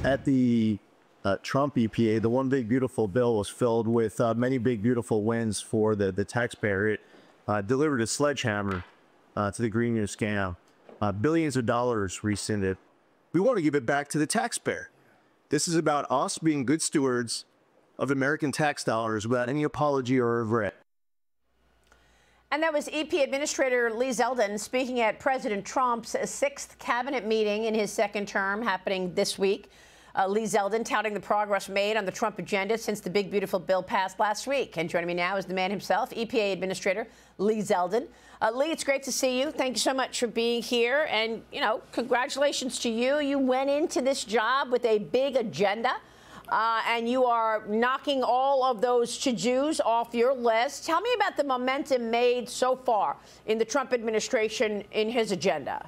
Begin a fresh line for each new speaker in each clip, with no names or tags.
At the Trump EPA, the one big beautiful bill was filled with many big beautiful wins for the taxpayer. It delivered a sledgehammer to the green new scam. Billions of dollars rescinded. We want to give it back to the taxpayer. This is about us being good stewards of American tax dollars without any apology or regret.
And that was EPA Administrator Lee Zeldin speaking at President Trump's 6th cabinet meeting in his second term happening this week. Lee Zeldin touting the progress made on the Trump agenda since the big, beautiful bill passed last week. And joining me now is the man himself, EPA Administrator Lee Zeldin. Lee, it's great to see you. Thank you so much for being here. And, you know, congratulations to you. You went into this job with a big agenda, and you are knocking all of those to-dos off your list. Tell me about the momentum made so far in the Trump administration in his agenda.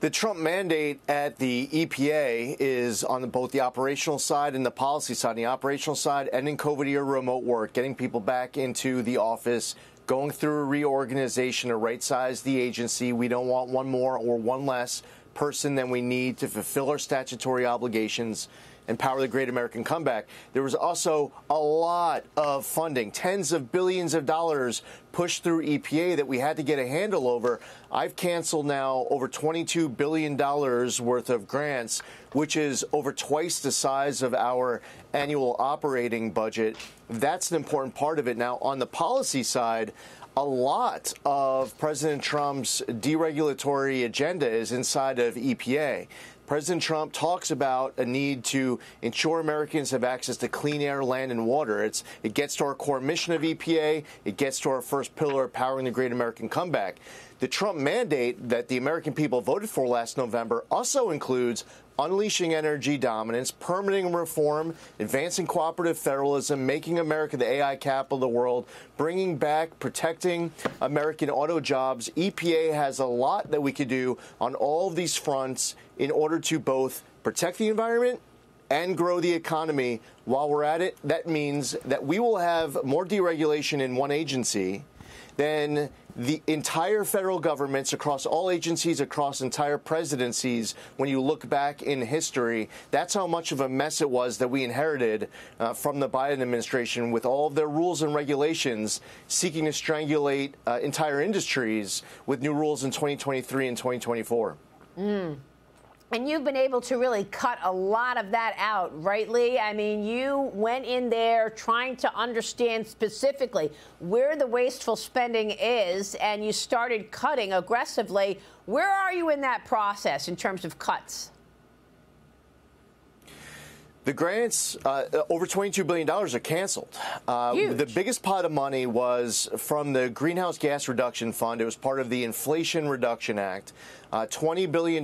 The Trump mandate at the EPA is on both the operational side and the policy side. On the operational side, ending COVID-era remote work, getting people back into the office, going through a reorganization to right-size the agency. We don't want one more or one less person than we need to fulfill our statutory obligations and power the great American comeback. There was also a lot of funding, tens of billions of dollars pushed through EPA that we had to get a handle over. I've canceled now over $22 billion worth of grants, which is over twice the size of our annual operating budget. That's an important part of it. Now, on the policy side, a lot of President Trump's deregulatory agenda is inside of EPA. President Trump talks about a need to ensure Americans have access to clean air, land, and water. It gets to our core mission of EPA. It gets to our first pillar of powering the great American comeback. The Trump mandate that the American people voted for last November also includes unleashing energy dominance, permitting reform, advancing cooperative federalism, making America the AI capital of the world, bringing back, protecting American auto jobs. EPA has a lot that we could do on all of these fronts in order to both protect the environment and grow the economy. While we're at it, that means that we will have more deregulation in one agency than the entire federal governments across all agencies, across entire presidencies. When you look back in history, that's how much of a mess it was that we inherited from the Biden administration, with all of their rules and regulations seeking to strangulate entire industries with new rules in 2023 and 2024.
And you've been able to really cut a lot of that out, right, Lee? I mean, you went in there trying to understand specifically where the wasteful spending is, and you started cutting aggressively. Where are you in that process in terms of cuts?
The grants, over $22 billion, are canceled. The biggest pot of money was from the Greenhouse Gas Reduction Fund. It was part of the Inflation Reduction Act. $20 billion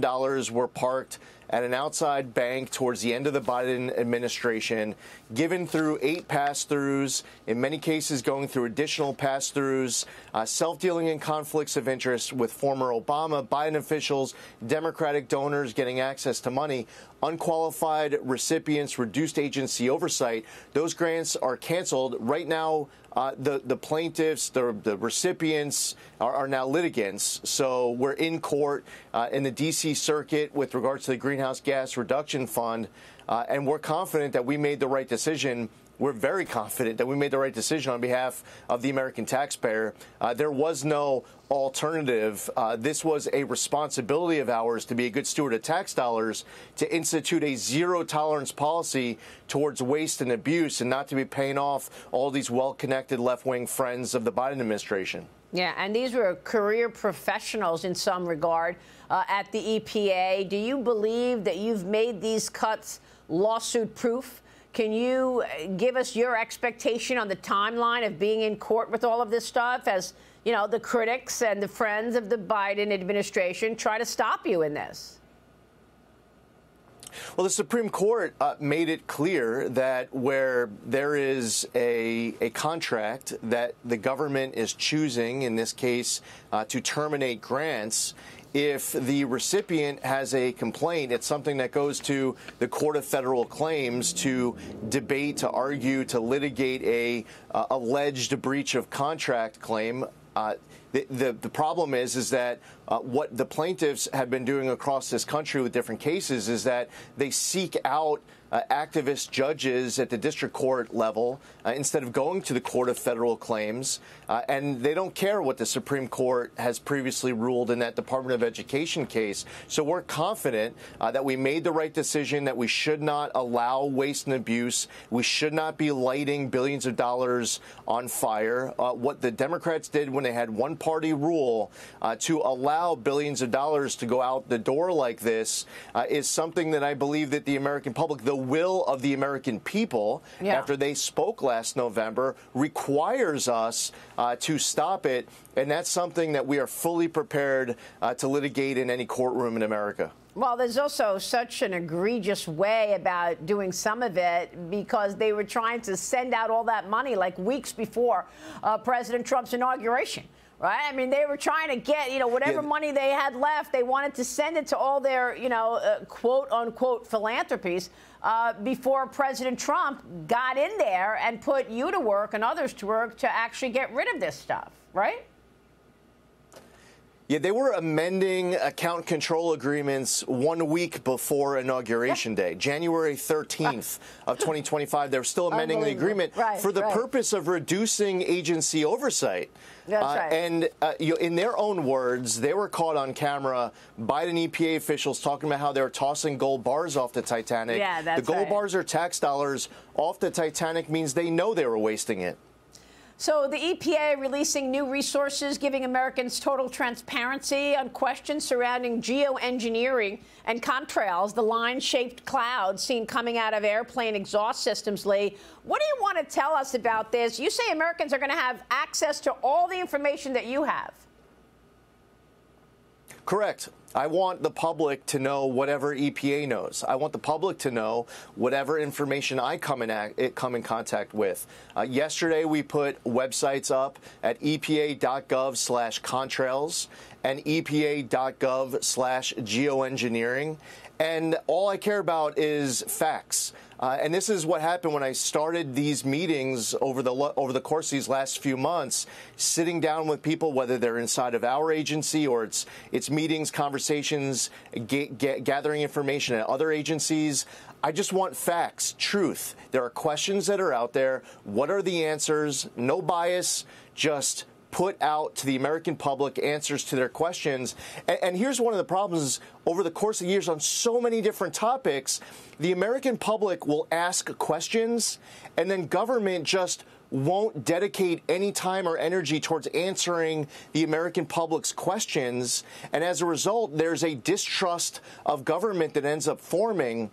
were parked at an outside bank towards the end of the Biden administration, given through 8 pass-throughs, in many cases going through additional pass-throughs, self-dealing in conflicts of interest with former Obama, Biden officials, Democratic donors getting access to money, unqualified recipients, reduced agency oversight. Those grants are canceled. Right now, the plaintiffs, the recipients are now litigants. So we're in court in the D.C. Circuit with regards to the Greenhouse Gas Reduction Fund, and we're confident that we made the right decision. We're very confident that we made the right decision on behalf of the American taxpayer. There was no alternative. This was a responsibility of ours to be a good steward of tax dollars, to institute a zero-tolerance policy towards waste and abuse, and not to be paying off all these well-connected left-wing friends of the Biden administration.
Yeah, and these were career professionals in some regard at the EPA. Do you believe that you've made these cuts lawsuit-proof? Can you give us your expectation on the timeline of being in court with all of this stuff, as, you know, the critics and the friends of the Biden administration try to stop you in this?
Well, the Supreme Court made it clear that where there is a contract that the government is choosing, in this case, to terminate grants, if the recipient has a complaint, it's something that goes to the Court of Federal Claims to debate, to argue, to litigate a alleged breach of contract claim. The problem is that what the plaintiffs have been doing across this country with different cases is that they seek out activist judges at the district court level instead of going to the Court of Federal Claims, and they don't care what the Supreme Court has previously ruled in that Department of Education case. So we're confident that we made the right decision, that we should not allow waste and abuse. We should not be lighting billions of dollars on fire. What the Democrats did when they had one-party rule to allow billions of dollars to go out the door like this is something that I believe that the American public, the will of the American people, after they spoke last November, requires us to stop it. And that's something that we are fully prepared to litigate in any courtroom in America.
Well, there's also such an egregious way about doing some of it because they were trying to send out all that money like weeks before President Trump's inauguration. Right? I mean, they were trying to get, whatever money they had left, they wanted to send it to all their, quote unquote philanthropies before President Trump got in there and put you to work and others to work to actually get rid of this stuff. Right?
Yeah, they were amending account control agreements 1 week before Inauguration Day, January 13th of 2025. They were still amending the agreement for the purpose of reducing agency oversight.
That's right.
And in their own words, they were caught on camera, Biden EPA officials talking about how they were tossing gold bars off the Titanic.
Yeah, that's
the gold bars are tax dollars off the Titanic means they know they were wasting it.
So the EPA releasing new resources, giving Americans total transparency on questions surrounding geoengineering and contrails, the line-shaped clouds seen coming out of airplane exhaust systems, Lee. What do you want to tell us about this? You say Americans are going to have access to all the information that you have.
Correct. I want the public to know whatever EPA knows. I want the public to know whatever information I come in contact with. Yesterday, we put websites up at epa.gov/contrails and epa.gov/geoengineering. And all I care about is facts. And this is what happened when I started these meetings over the course of these last few months, sitting down with people, whether they're inside of our agency or it's meetings, conversations, gathering information at other agencies. I just want facts, truth. There are questions that are out there. What are the answers? No bias, just put out to the American public answers to their questions. And here's one of the problems over the course of years on so many different topics. The American public will ask questions and then government just won't dedicate any time or energy towards answering the American public's questions. And as a result, there's a distrust of government that ends up forming.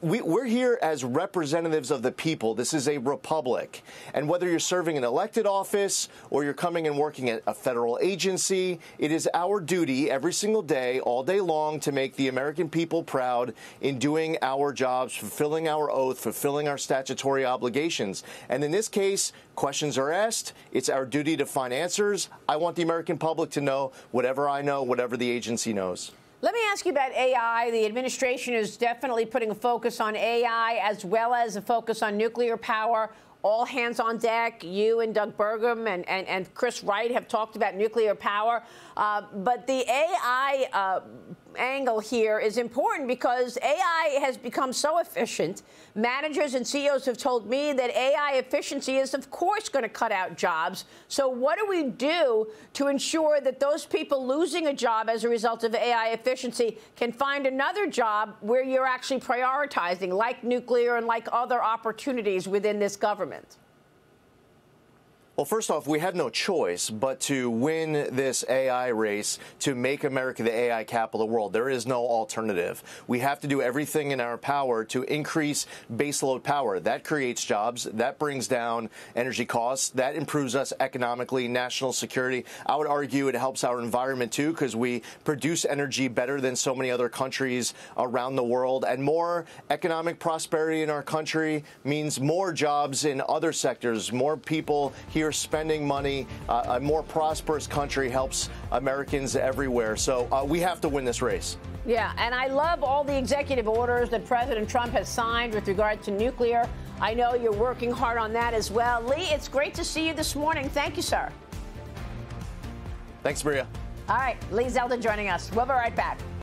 We're here as representatives of the people. This is a republic. And whether you're serving an elected office or you're coming and working at a federal agency, it is our duty every single day, all day long, to make the American people proud in doing our jobs, fulfilling our oath, fulfilling our statutory obligations. And in this case, questions are asked. It's our duty to find answers. I want the American public to know whatever I know, whatever the agency knows.
Let me ask you about AI. The administration is definitely putting a focus on AI as well as a focus on nuclear power. All hands on deck. You and Doug Burgum and Chris Wright have talked about nuclear power. But the AI angle here is important because AI has become so efficient. Managers and CEOs have told me that AI efficiency is, of course, going to cut out jobs. So what do we do to ensure that those people losing a job as a result of AI efficiency can find another job where you're actually prioritizing, like nuclear and like other opportunities within this government?
Well, first off, we have no choice but to win this AI race to make America the AI capital of the world. There is no alternative. We have to do everything in our power to increase baseload power. That creates jobs. That brings down energy costs. That improves us economically, national security. I would argue it helps our environment, too, because we produce energy better than so many other countries around the world. And more economic prosperity in our country means more jobs in other sectors, more people here spending money. A more prosperous country helps Americans everywhere. So we have to win this race.
Yeah, and I love all the executive orders that President Trump has signed with regard to nuclear. I know you're working hard on that as well. Lee, it's great to see you this morning. Thank you, sir.
Thanks, Maria.
All right, Lee Zeldin joining us. We'll be right back.